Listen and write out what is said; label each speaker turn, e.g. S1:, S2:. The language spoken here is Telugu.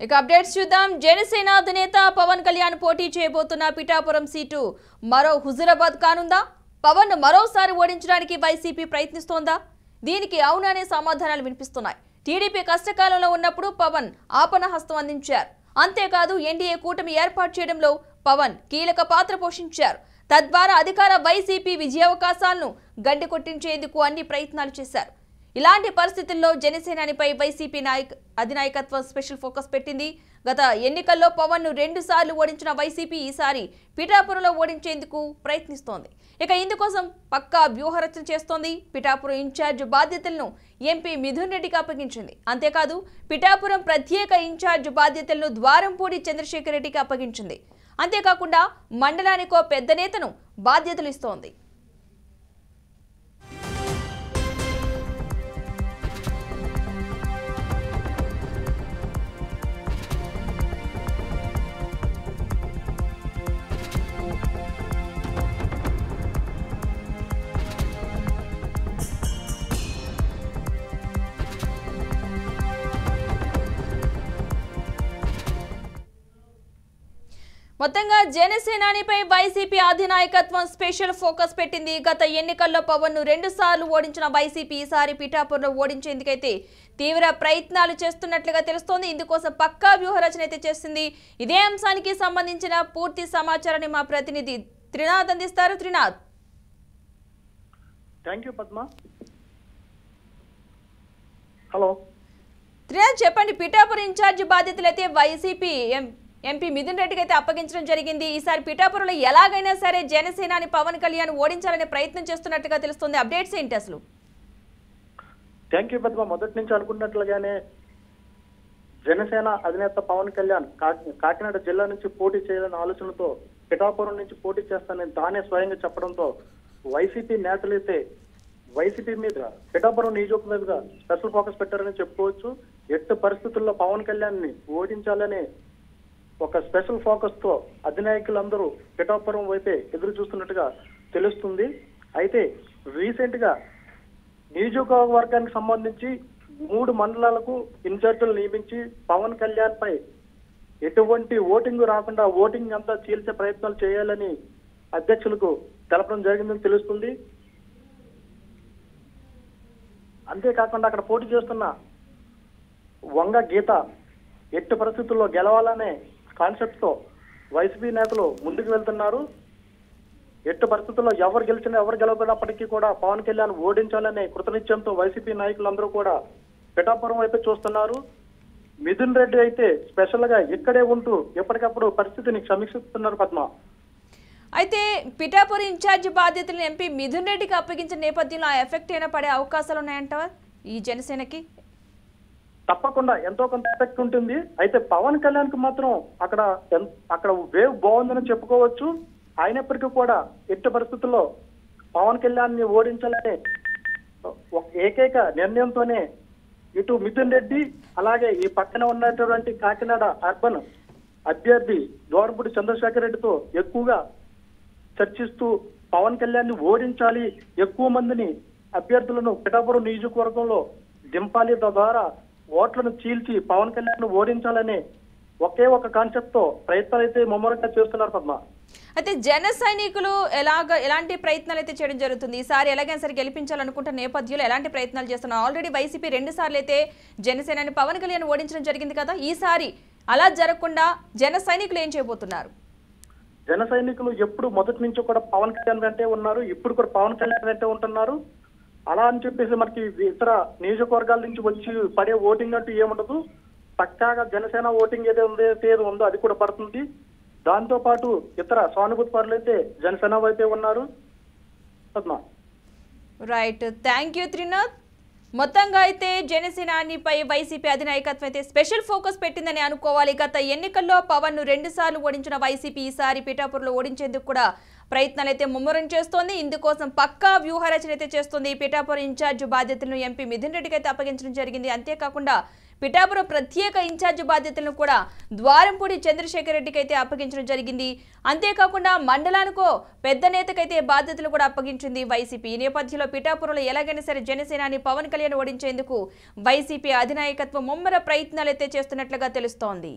S1: ఇక అప్డేట్స్ చూద్దాం. జనసేన అధినేత పవన్ కళ్యాణ్ పోటీ చేయబోతున్న పిఠాపురం సీటు మరో హుజూరాబాద్ కానుందా? పవన్ మరోసారి ఓడించడానికి వైసీపీ ప్రయత్నిస్తోందా? దీనికి అవుననే సమాధానాలు వినిపిస్తున్నాయి. టీడీపీ కష్టకాలంలో ఉన్నప్పుడు పవన్ ఆపన హస్తం అందించారు. అంతేకాదు ఎన్డీఏ కూటమి ఏర్పాటు చేయడంలో పవన్ కీలక పాత్ర పోషించారు. తద్వారా అధికార వైసీపీ విజయావకాశాలను గండి కొట్టించేందుకు అన్ని ప్రయత్నాలు చేశారు. ఇలాంటి పరిస్థితుల్లో జనసేనానిపై వైసీపీ అధినాయకత్వం స్పెషల్ ఫోకస్ పెట్టింది. గత ఎన్నికల్లో పవన్ ను 2 సార్లు ఓడించిన వైసీపీ ఈసారి పిఠాపురంలో ఓడించేందుకు ప్రయత్నిస్తోంది. ఇక ఇందుకోసం పక్కా వ్యూహరచన చేస్తోంది. పిఠాపురం ఇన్ఛార్జ్ బాధ్యతలను ఎంపీ మిథున్ రెడ్డికి అప్పగించింది. అంతేకాదు పిఠాపురం ప్రత్యేక ఇన్ఛార్జ్ బాధ్యతలను ద్వారంపూడి చంద్రశేఖర్ రెడ్డికి అప్పగించింది. అంతేకాకుండా మండలానికో పెద్ద నేతను బాధ్యతలు ఇస్తోంది. మొత్తంగా జనసేనానిపై వైసీపీ అధినాయకత్వం స్పెషల్ ఫోకస్ పెట్టింది. గత ఎన్నికల్లో పవన్ ను 2 సార్లు ఓడించిన వైసీపీ ఈసారి పిఠాపురంలో ఓడించేందుకైతే తీవ్ర ప్రయత్నాలు చేస్తున్నట్లుగా తెలుస్తోంది. ఇందుకోసం పక్కా వ్యూహరచన అయితే చేస్తుంది. ఇదే అంశానికి సంబంధించిన పూర్తి సమాచారాన్ని మా ప్రతినిధి త్రినాథ్ అందిస్తారు. త్రినాథ్.
S2: థాంక్యూ పద్మ. హలో
S1: త్రినాథ్, చెప్పండి. పిఠాపురం ఇన్ఛార్జ్ బాధ్యతలు అయితే వైసీపీ ఎంపీ మిథున్ రెడ్డికి అయితే అప్పగించడం జరిగింది. ఈసారి పిఠాపురంలో ఎలాగైనా సరే జనసేనాని పవన్ కళ్యాణ్ ఓడించాలనే ప్రయత్నం చేస్తున్నట్టుగా తెలుస్తుంది. అప్డేట్స్ ఏంటి అసలు?
S2: Thank you Padma. మొదటి నుంచి అనుకున్నట్లుగానే జనసేన అధినేత పవన్ కళ్యాణ్ కాకినాడ జిల్లా నుంచి పోటీ చేయాలనే ఆలోచనతో పిఠాపురం నుంచి పోటీ చేస్తానని తానే స్వయంగా చెప్పడంతో వైసీపీ నేతలైతే వైసీపీ మీద పిఠాపురం నియోజకవర్గం మీదుగా స్పెషల్ ఫోకస్ పెట్టారని చెప్పుకోవచ్చు. ఎట్టి పరిస్థితుల్లో పవన్ కళ్యాణ్ ని ఓడించాలని ఒక స్పెషల్ ఫోకస్ తో అధినాయకులందరూ పిఠాపురం వైపే ఎదురు చూస్తున్నట్టుగా తెలుస్తుంది. అయితే రీసెంట్ గా నియోజకవర్గానికి సంబంధించి 3 మండలాలకు ఇన్ఛార్జీలు నియమించి పవన్ కళ్యాణ్ పై ఎటువంటి ఓటింగ్ రాకుండా ఓటింగ్ అంతా చీల్చే ప్రయత్నాలు చేయాలని అధ్యక్షులకు తెలపడం జరిగిందని తెలుస్తుంది. అంతేకాకుండా అక్కడ పోటీ చేస్తున్న వంగ గీత ఎట్టి పరిస్థితుల్లో గెలవాలనే కాన్సెప్ట్ తో వైసీపీ నేతలు ముందుకు వెళ్తున్నారు. ఎట్టి పరిస్థితుల్లో ఎవరు గెలిచినా ఎవరు గెలవకపోయినప్పటికీ కూడా పవన్ కళ్యాణ్ ఓడించాలనే కృతనిశ్చయంతో వైసీపీ నాయకులందరూ కూడా పిఠాపురం వైపు చూస్తున్నారు. మిథున్ రెడ్డి అయితే స్పెషల్ గా ఇక్కడే ఉంటూ ఎప్పటికప్పుడు పరిస్థితిని సమీక్షిస్తున్నారు పద్మ.
S1: అయితే పిఠాపురం ఇన్ఛార్జ్ బాధ్యతలను ఎంపీ మిథున్ రెడ్డికి అప్పగించిన నేపథ్యంలో ఆ ఎఫెక్ట్ అయినా పడే అవకాశాలు ఉన్నాయంటావా ఈ జనసేనకి?
S2: తప్పకుండా ఎంతో కొంత ఎఫెక్ట్ ఉంటుంది. అయితే పవన్ కళ్యాణ్ కు మాత్రం అక్కడ వేవ్ బాగుందని చెప్పుకోవచ్చు. అయినప్పటికీ కూడా ఎట్టి పరిస్థితుల్లో పవన్ కళ్యాణ్ ని ఓడించాలనే ఏకైక నిర్ణయంతోనే ఇటు మిథున్ రెడ్డి అలాగే ఈ పక్కన ఉన్నటువంటి కాకినాడ అర్బన్ అభ్యర్థి ద్వారంపూడి చంద్రశేఖర్ రెడ్డితో ఎక్కువగా చర్చిస్తూ పవన్ కళ్యాణ్ ని ఓడించాలి, ఎక్కువ మందిని అభ్యర్థులను పిఠాపురం నియోజకవర్గంలో దింపాలి, తద్వారా ఓట్లను చీల్చి పవన్ కళ్యాణ్ ఓడించాలనే ఒకే ఒక కాన్సెప్ట్ తో ప్రయత్నాలు అయితే ముమ్మరంగా చేస్తున్నారు పద్మ.
S1: అయితే జన సైనికులు ఎలాంటి ప్రయత్నాలు అయితే చేయడం జరుగుతుంది? ఈసారి ఎలాగైనా సరే గెలిపించాలనుకుంటున్న నేపథ్యంలో ఎలాంటి ప్రయత్నాలు చేస్తున్నారు? ఆల్రెడీ వైసీపీ 2 సార్లు అయితే జనసేనని పవన్ కళ్యాణ్ ఓడించడం జరిగింది కదా. ఈసారి అలా జరగకుండా జన సైనికులు ఏం చేయబోతున్నారు?
S2: జన సైనికులు ఎప్పుడు మొదటి నుంచి కూడా పవన్ కళ్యాణ్ వెంటే ఉన్నారు. ఇప్పుడు కూడా పవన్ కళ్యాణ్ వెంటే ఉంటున్నారు. అలా అని చెప్పేసి మనకి ఇతర నియోజకవర్గాల నుంచి వచ్చి పడే ఓటింగ్ అంటూ ఏముండదు. పక్కాగా జనసేన ఓటింగ్ ఏదో ఉందో అది కూడా పడుతుంది. దాంతో పాటు ఇతర సానుభూతి పరులు అయితే జనసేన వైపే ఉన్నారు Padma.
S1: Right, thank you Trinath. మొత్తంగా అయితే జనసేనానిపై వైసీపీ అధినాయకత్వం అయితే స్పెషల్ ఫోకస్ పెట్టిందని అనుకోవాలి. గత ఎన్నికల్లో పవన్ ను 2 సార్లు ఓడించిన వైసీపీ ఈసారి పిఠాపురంలో ఓడించేందుకు కూడా ప్రయత్నాలు అయితే ముమ్మరం చేస్తోంది. ఇందుకోసం పక్కా వ్యూహరచన అయితే చేస్తుంది. పిఠాపురం ఇన్ఛార్జ్ బాధ్యతలను ఎంపీ మిథున్ రెడ్డికి అయితే అప్పగించడం జరిగింది. అంతేకాకుండా పిఠాపురం ప్రత్యేక ఇన్ఛార్జ్ బాధ్యతలను కూడా ద్వారంపూడి చంద్రశేఖర్ రెడ్డికి అయితే అప్పగించడం జరిగింది. అంతేకాకుండా మండలానికో పెద్ద నేతకైతే బాధ్యతలు కూడా అప్పగించింది వైసీపీ. ఈ నేపథ్యంలో పిఠాపురంలో ఎలాగైనా సరే జనసేనాని పవన్ కళ్యాణ్ ఓడించేందుకు వైసీపీ అధినాయకత్వం ముమ్మర ప్రయత్నాలు అయితే చేస్తున్నట్లుగా తెలుస్తోంది.